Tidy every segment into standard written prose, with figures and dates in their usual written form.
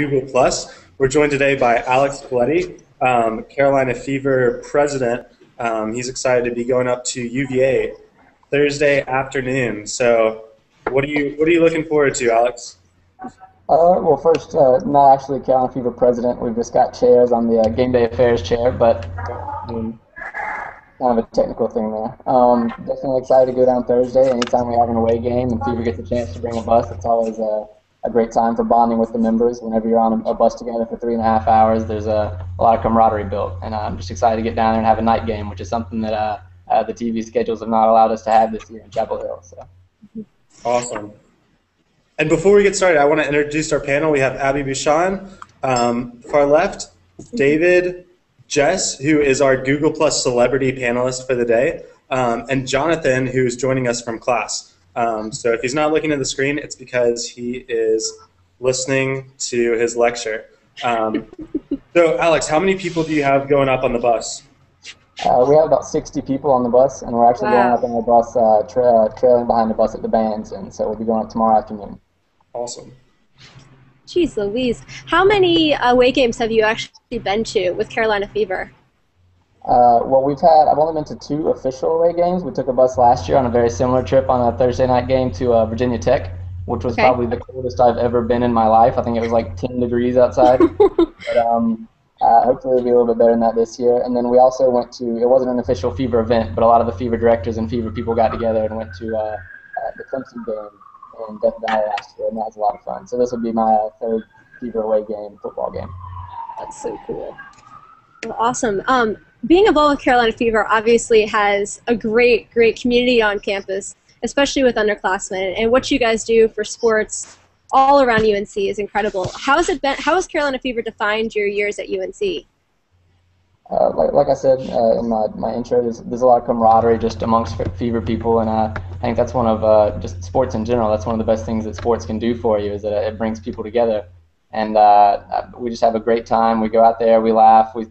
Google Plus. We're joined today by Alec Collette, Carolina Fever president. He's excited to be going up to UVA Thursday afternoon. So, what are you looking forward to, Alex? Well, first, not actually Carolina Fever president. We've just got chairs. I'm the game day affairs chair, but kind of a technical thing there. Definitely excited to go down Thursday. Anytime we have an away game and Fever gets a chance to bring a bus, it's always a great time for bonding with the members. Whenever you're on a bus together for 3.5 hours, there's a lot of camaraderie built. And I'm just excited to get down there and have a night game, which is something that the TV schedules have not allowed us to have this year in Chapel Hill. So. Awesome. And before we get started, I want to introduce our panel. We have Abby Bouchon, far left, David, Jess, who is our Google Plus celebrity panelist for the day, and Jonathan, who's joining us from class. So if he's not looking at the screen, it's because he is listening to his lecture. So Alex, how many people do you have going up on the bus? We have about 60 people on the bus, and we're actually going up on the bus, trailing behind the bus at the bands, and so we'll be going up tomorrow afternoon. Awesome. Jeez Louise. How many away games have you actually been to with Carolina Fever? Well, I've only been to 2 official away games. We took a bus last year on a very similar trip on a Thursday night game to Virginia Tech, which was probably the coldest I've ever been in my life. I think it was like 10 degrees outside. But hopefully it'll be a little bit better than that this year. And then we also went to, it wasn't an official Fever event, but a lot of the Fever directors and Fever people got together and went to the Clemson game in Death Valley last year, and that was a lot of fun. So this will be my 3rd Fever away game, football game. That's so cool. Well, awesome. Being involved with Carolina Fever obviously has a great community on campus, especially with underclassmen, and what you guys do for sports all around UNC is incredible. How has Carolina Fever defined your years at UNC? Like I said in my intro, there's a lot of camaraderie just amongst Fever people, and I think that's one of just sports in general. That's one of the best things that sports can do for you, is that it brings people together. And we just have a great time. We go out there, we laugh, we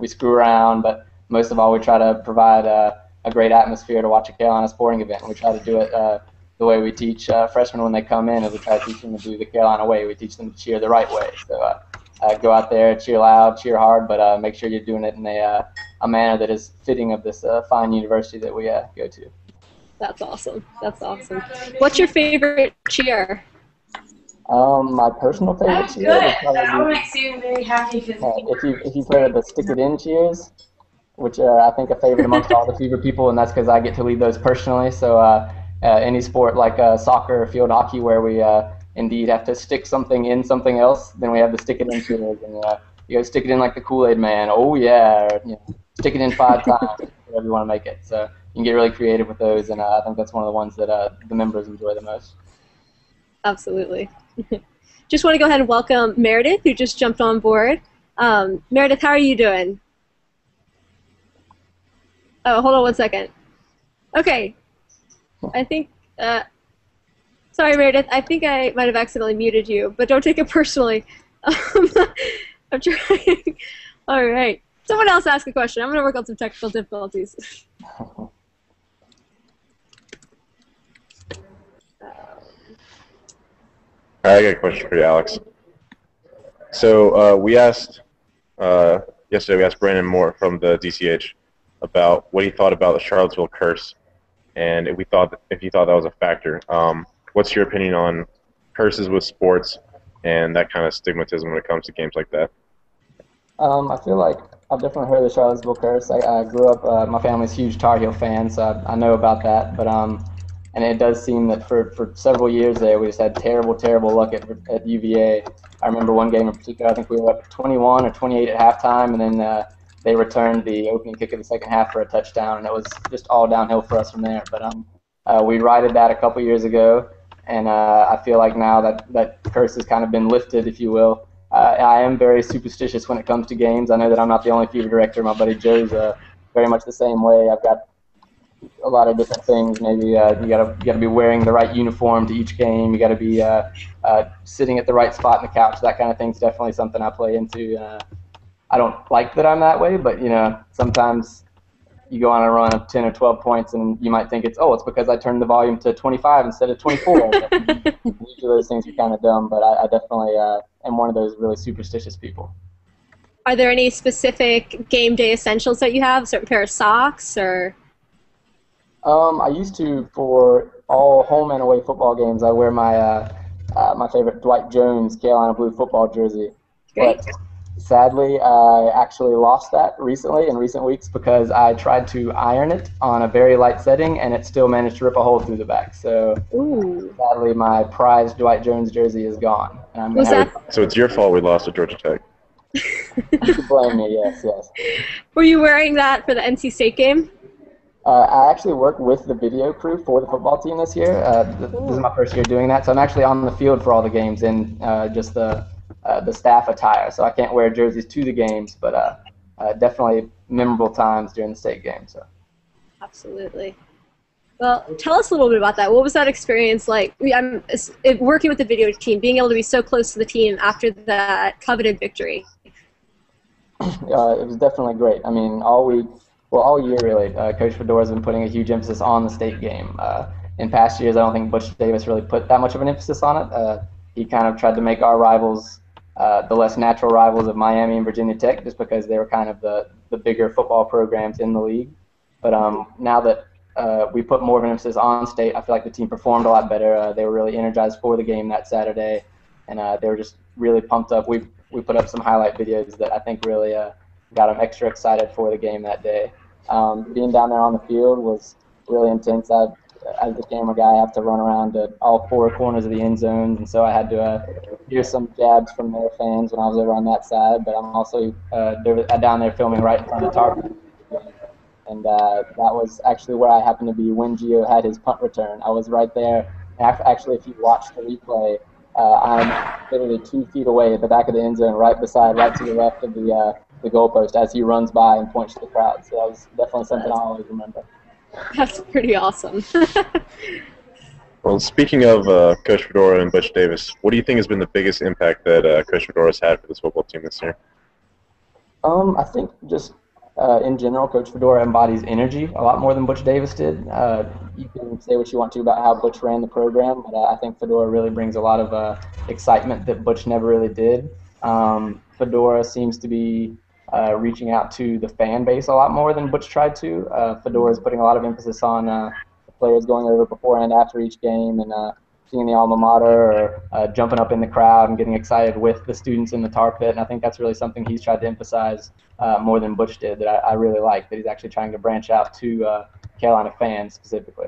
screw around, but most of all, we try to provide a great atmosphere to watch a Carolina sporting event. And we try to do it the way we teach freshmen when they come in, is we try to teach them to do the Carolina way. We teach them to cheer the right way. So go out there, cheer loud, cheer hard, but make sure you're doing it in a manner that is fitting of this fine university that we go to. That's awesome. That's awesome. What's your favorite cheer? My personal favorite cheer is probably, that makes you very happy. if you've heard of the Stick It In cheers, which I think are favorite amongst all the Fever people, and that's because I get to lead those personally. So any sport like soccer or field hockey where we indeed have to stick something in something else, then we have the Stick It In cheers, and you go stick it in like the Kool-Aid Man, oh yeah, or, stick it in 5 times, whatever you want to make it. So you can get really creative with those, and I think that's one of the ones that the members enjoy the most. Absolutely. Just want to go ahead and welcome Meredith, who just jumped on board. Meredith, how are you doing? Oh, hold on one second. Okay. I think, sorry, Meredith, I think I might have accidentally muted you, but don't take it personally. I'm trying. All right. Someone else ask a question. I'm going to work on some technical difficulties. I got a question for you, Alex. So we asked yesterday. We asked Brandon Moore from the DCH about what he thought about the Charlottesville curse, and if he thought that was a factor. What's your opinion on curses with sports and that kind of stigmatism when it comes to games like that? I feel like I've definitely heard of the Charlottesville curse. I grew up. My family's huge Tar Heel fans, so I know about that. But and it does seem that for several years there, we just had terrible luck at UVA. I remember one game in particular, I think we were up 21 or 28 at halftime, and then they returned the opening kick of the second half for a touchdown, and it was just all downhill for us from there. But we righted that a couple years ago, and I feel like now that curse has kind of been lifted, if you will. I am very superstitious when it comes to games. I know that I'm not the only Fever director. My buddy Joe's very much the same way. I've got a lot of different things. Maybe you gotta be wearing the right uniform to each game. You gotta be sitting at the right spot on the couch. That kind of thing's definitely something I play into. I don't like that I'm that way, but sometimes you go on a run of 10 or 12 points, and you might think it's because I turned the volume to 25 instead of 24. Usually those things are kind of dumb, but I definitely am one of those really superstitious people. Are there any specific game day essentials that you have? A certain pair of socks or? I used to, for all home and away football games, I wear my my favorite Dwight Jones Carolina Blue football jersey. Great. But sadly, I actually lost that recently, in recent weeks, because I tried to iron it on a very light setting, and it still managed to rip a hole through the back. So Ooh. sadly, my prized Dwight Jones jersey is gone. And I'm Was that? So it's your fault we lost to Georgia Tech. You can blame me, yes, yes. Were you wearing that for the NC State game? I actually work with the video crew for the football team this year. This is my first year doing that, so I'm actually on the field for all the games in just the staff attire. So I can't wear jerseys to the games, but definitely memorable times during the state game. So. Absolutely. Well, tell us a little bit about that. What was that experience like? Working with the video team, being able to be so close to the team after that coveted victory. It was definitely great. I mean, all year really, Coach Fedora's been putting a huge emphasis on the state game. In past years, I don't think Butch Davis really put that much of an emphasis on it. He kind of tried to make our rivals the less natural rivals of Miami and Virginia Tech, just because they were kind of the bigger football programs in the league. But now that we put more of an emphasis on state, I feel like the team performed a lot better. They were really energized for the game that Saturday, and they were just really pumped up. We put up some highlight videos that I think really got them extra excited for the game that day. Being down there on the field was really intense. As the camera guy, I have to run around to all four corners of the end zones, and so I had to hear some jabs from their fans when I was over on that side. But I'm also down there filming right in front of the target. And that was actually where I happened to be when Gio had his punt return. I was right there. Actually, if you watch the replay, I'm literally 2 feet away at the back of the end zone, right to the left of the goalpost as he runs by and points to the crowd. So that was definitely something I'll always remember. That's pretty awesome. Well, speaking of Coach Fedora and Butch Davis, what do you think has been the biggest impact that Coach Fedora's had for this football team this year? I think just in general, Coach Fedora embodies energy a lot more than Butch Davis did. You can say what you want to about how Butch ran the program, but I think Fedora really brings a lot of excitement that Butch never really did. Fedora seems to be reaching out to the fan base a lot more than Butch tried to. Fedora is putting a lot of emphasis on the players going over before and after each game and singing the alma mater or jumping up in the crowd and getting excited with the students in the tar pit. And I think that's really something he's tried to emphasize more than Butch did that I really like, that he's actually trying to branch out to Carolina fans specifically.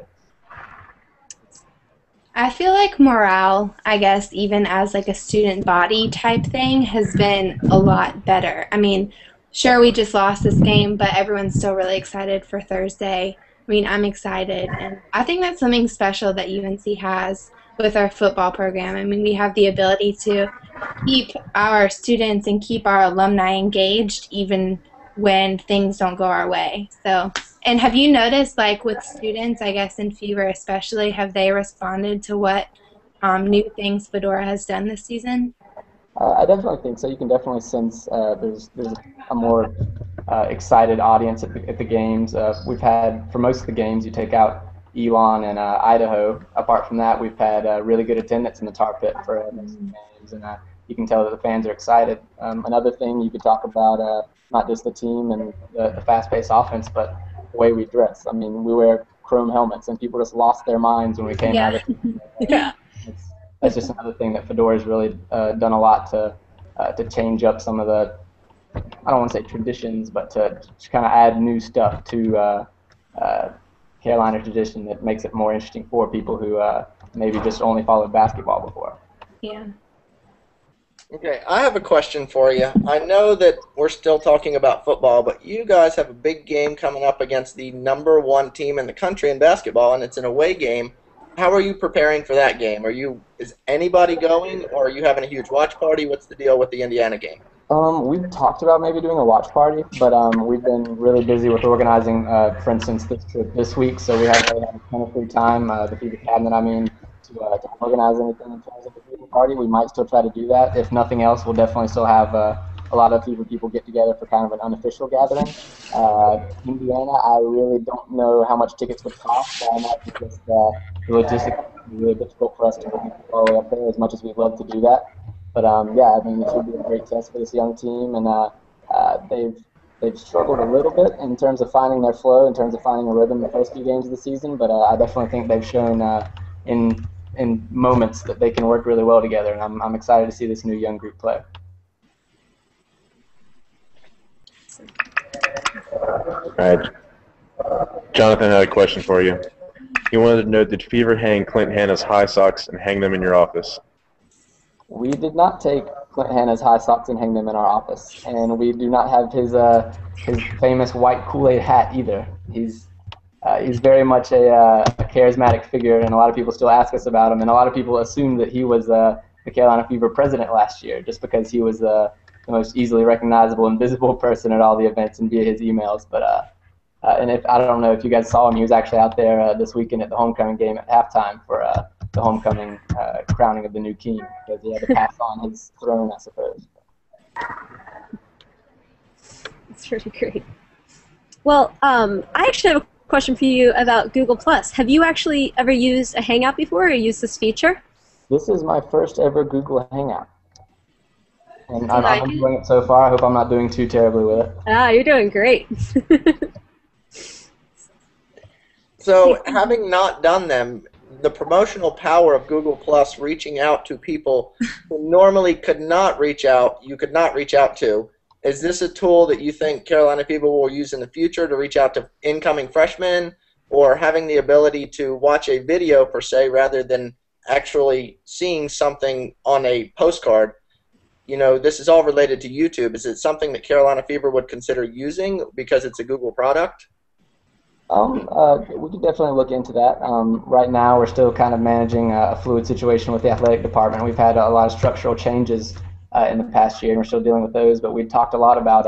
I feel like morale, I guess, even as like a student body type thing, has been a lot better. I mean, sure, we just lost this game, but everyone's still really excited for Thursday. I mean, I'm excited, and I think that's something special that UNC has with our football program. I mean, we have the ability to keep our students and keep our alumni engaged even when things don't go our way. So, and have you noticed, like with students, I guess in Fever especially, have they responded to what new things Fedora has done this season? I definitely think so. You can definitely sense there's a more excited audience at the games. We've had, for most of the games, you take out Elon and Idaho. Apart from that, we've had really good attendance in the tar pit for most of the games, and you can tell that the fans are excited. Another thing you could talk about, not just the team and the fast-paced offense, but the way we dress. I mean, we wear chrome helmets, and people just lost their minds when we came out of it. Yeah. That's just another thing that Fedora's really done a lot to change up some of the, I don't want to say traditions, but to kind of add new stuff to Carolina tradition that makes it more interesting for people who maybe just only followed basketball before. Yeah. Okay, I have a question for you. I know that we're still talking about football, but you guys have a big game coming up against the #1 team in the country in basketball, and it's an away game. How are you preparing for that game? Is anybody going, or are you having a huge watch party? What's the deal with the Indiana game? We've talked about maybe doing a watch party, but we've been really busy with organizing, for instance, this trip this week, so we haven't really had a ton of free time, the Fever cabinet, to organize anything in terms of the Fever party. We might still try to do that. If nothing else, we'll definitely still have a lot of Fever people get together for kind of an unofficial gathering. Indiana, I really don't know how much tickets would cost, so I imagine just the logistics would be really difficult for us to bring people all the way up there as much as we'd love to do that. But yeah, I mean, it should be a great test for this young team, and they've struggled a little bit in terms of finding their flow, in terms of finding a rhythm the first few games of the season. But I definitely think they've shown in moments that they can work really well together, and I'm excited to see this new young group play. All right. Jonathan had a question for you. He wanted to know, did Fever hang Clint Hanna's high socks and hang them in your office? We did not take Clint Hanna's high socks and hang them in our office, and we do not have his famous white Kool-Aid hat either. He's very much a charismatic figure, and a lot of people still ask us about him, and a lot of people assume that he was the Carolina Fever president last year just because he was the most easily recognizable and visible person at all the events and via his emails. But and if I don't know if you guys saw him, he was actually out there this weekend at the homecoming game at halftime for the homecoming crowning of the new king, because he had to pass on his throne, I suppose. That's pretty great. Well, I actually have a question for you about Google+. Have you actually ever used a Hangout before or used this feature? This is my first ever Google Hangout. And I'm enjoying it so far. I hope I'm not doing too terribly with it. Ah, you're doing great. So, having not done them, the promotional power of Google Plus reaching out to people who normally could not reach out, you could not reach out to, is this a tool that you think Carolina people will use in the future to reach out to incoming freshmen, or having the ability to watch a video per se rather than actually seeing something on a postcard? You know, this is all related to YouTube. Is it something that Carolina Fever would consider using because it's a Google product? We could definitely look into that. Right now, we're still kind of managing a fluid situation with the athletic department. We've had a lot of structural changes in the past year, and we're still dealing with those. But we talked a lot about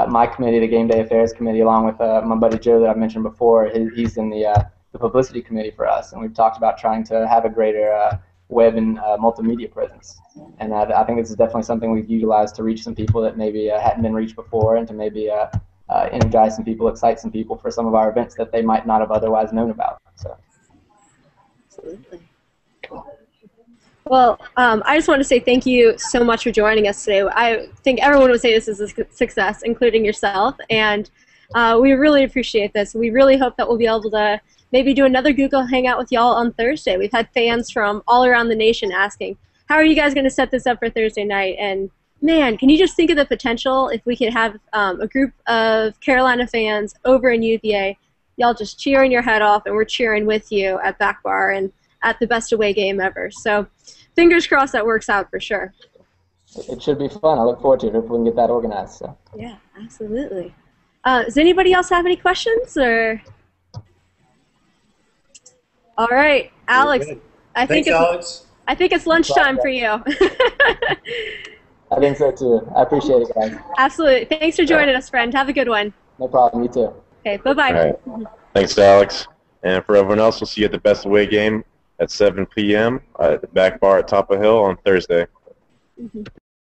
my committee, the Game Day Affairs Committee, along with my buddy Joe that I mentioned before. He's in the publicity committee for us, and we've talked about trying to have a greater web and multimedia presence. And I think this is definitely something we've utilized to reach some people that maybe hadn't been reached before, and to maybe energize some people, excite some people for some of our events that they might not have otherwise known about. So. Absolutely. Well, I just want to say thank you so much for joining us today. I think everyone would say this is a success, including yourself, and we really appreciate this. We really hope that we'll be able to maybe do another Google Hangout with y'all on Thursday. We've had fans from all around the nation asking, how are you guys going to set this up for Thursday night? And man, can you just think of the potential if we could have a group of Carolina fans over in UVA, y'all just cheering your head off, and we're cheering with you at Back Bar and at the best away game ever. So fingers crossed that works out for sure. It should be fun. I look forward to it if we can get that organized. So. Yeah, absolutely. Does anybody else have any questions? Or? All right, Alex. I think it's lunchtime for you. I think so too. I appreciate it, guys. Absolutely. Thanks for joining us, friend. Have a good one. No problem. You too. Okay, bye-bye. All right. Thanks, Alex. And for everyone else, we'll see you at the Best Away game at 7 p.m. at the Back Bar at Top of Hill on Thursday.